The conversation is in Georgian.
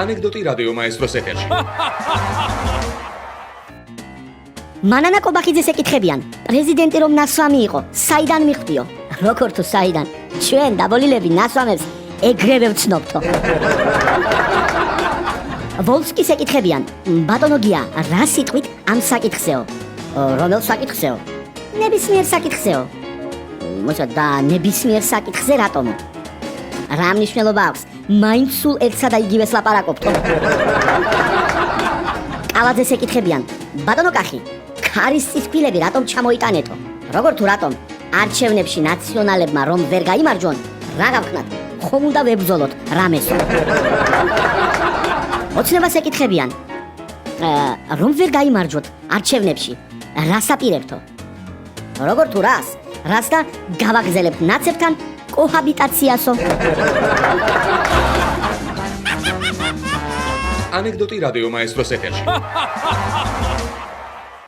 ანეკდოტი რადიო მაესტროს ეთერში. მანანა კობახიძეს ეკითხებიან, პრეზიდენტი რომ ნასვამი იყო, საიდან მიხვდიო? როგორ თუ საიდან? ჩვენ დაბოლილები ნასვამებს ეგრევე ვცნობთო. ვოლსკის ეკითხებიან, ბატონო გია, რა სიტყვით ამ საკითხზეო? რომელ საკითხზეო? ნებისმიერ საკითხზეო. მოიცა და ნებისმიერ საკითხზე რატომო? რა მნიშვნელობა აქვს? მაინც სულ ერთსა და იგივეს ლაპარაკობთო. კალაძეს ეკითხებიან, ბატონო კახი, ქარის წისქვილები რატომ ჩამოიტანეთო? როგორ თუ რატომ? არჩევნებში ნაციონალებმა რომ ვერ გაიმარჯვონ, რა გავხნათ? ხომ უნდა ვებრძოლოთ რამესო? ოცნებას ეკითხებიან, რომ ვერ გაიმარჯვოთ არჩევნებში, რას აპირებთო? როგორ თუ რას? რას და გავაგზელებთ ნაცებთან კოჰაბიტაციასო? ანეკდოტი რადიო მაესტროს ეთერში.